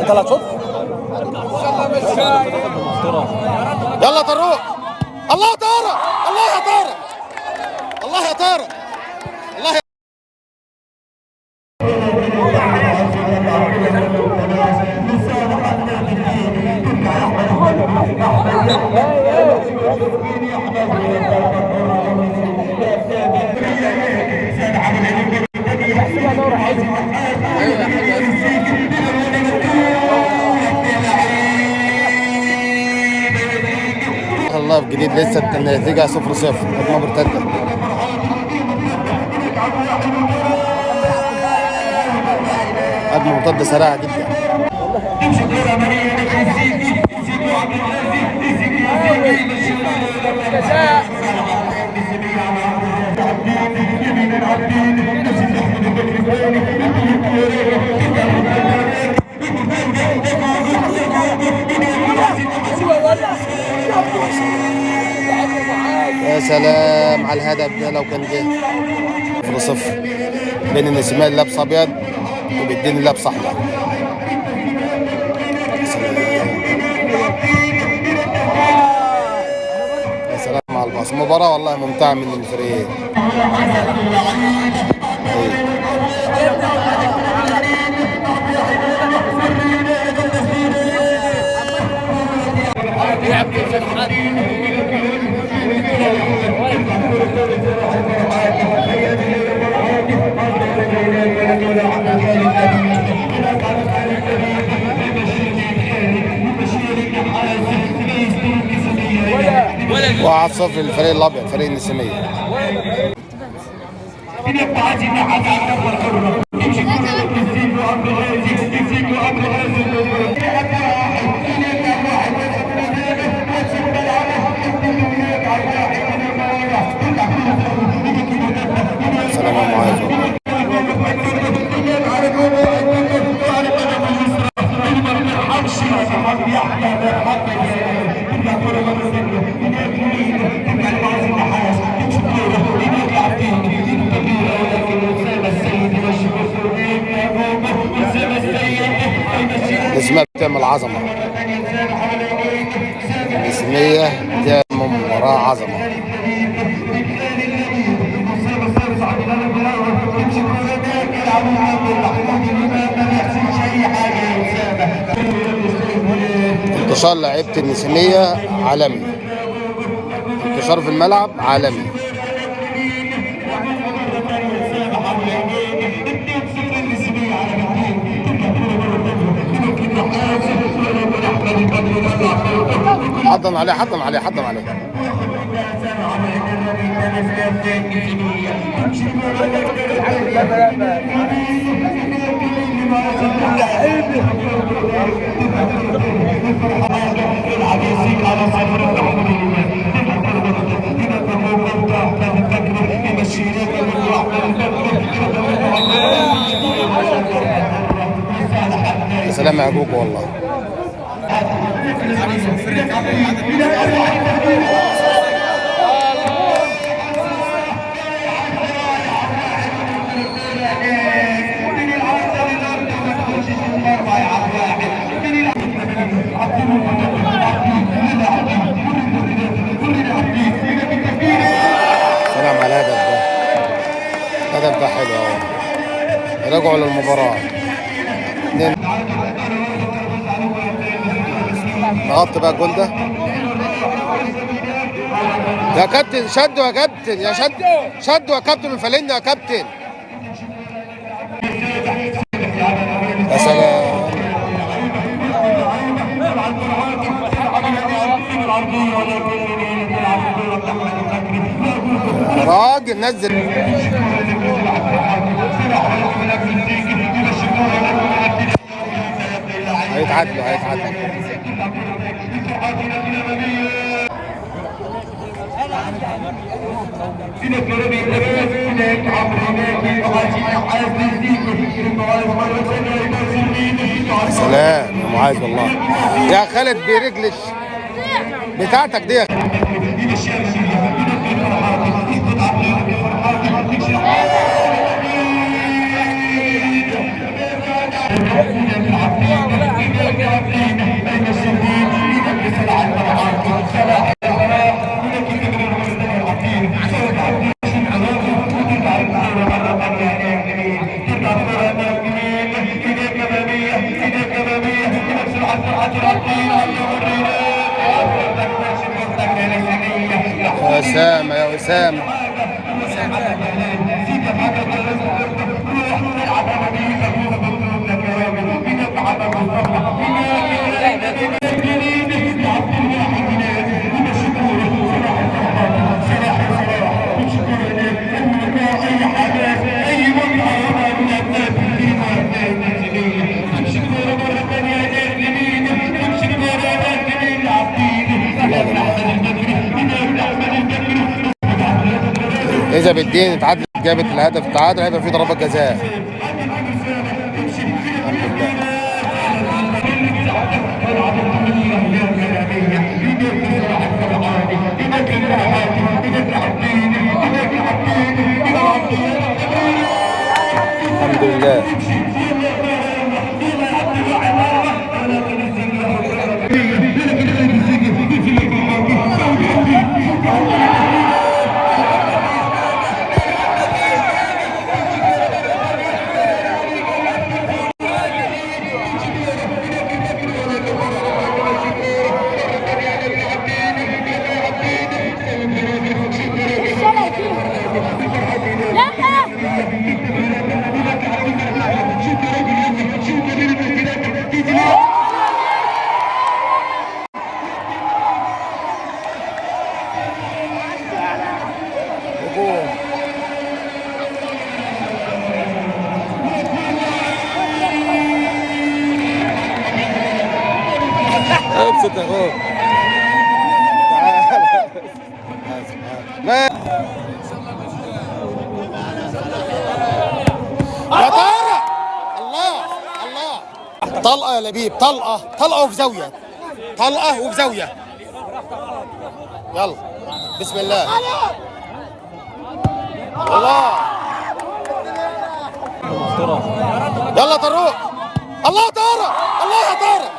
طلع صوت. يلا طروق. الله يا طارق، الله يا طارق، الله يا طارق، الله يا الله في جديد. لسه النتيجة 0-0. هجمة مرتدة. هجمة مرتدة سريعة جدا. يا سلام على الهدف ده لو كان جه. 0-0 بين النسيمية اللي لابس ابيض وبيديني اللي لابس احمر. يا سلام على الباص. مباراة والله ممتعة من الفريقين. واحد صفر للفريق الابيض، فريق النسيمية. سلام يا معاذ. النسيمية بتعمل عظمة. النسيمية بتعمل مباراة عظمة. انتشار لعيبة النسيمية عالمي. انتشار في الملعب عالمي. حضن عليه حضن عليه حضن عليه. يا سلام يا جوجو والله. سلام على الهدف ده. الهدف ده حلو اهو. رجعوا للمباراة. نغطي بقى الجول ده يا كابتن. شدوا يا كابتن، يا شدوا يا كابتن من فالينا يا كابتن. يا سلام. راجل نزل. هيتعادلوا هيتعادلوا. سلام يا معاذ والله. يا خالد برجلش بتاعتك دي. يا أسامة يا أسامة. إذا بالدين اتعادلت جابت الهدف التعادل هيبقى في ضربات جزاء. الحمد لله. ابسط اهو. يا طارق. الله الله. طلقه يا لبيب، طلقه وفي زاويه، طلقه وفي زاويه. يلا بسم الله. الله. يلا طارق. الله طارق. الله يا طارق.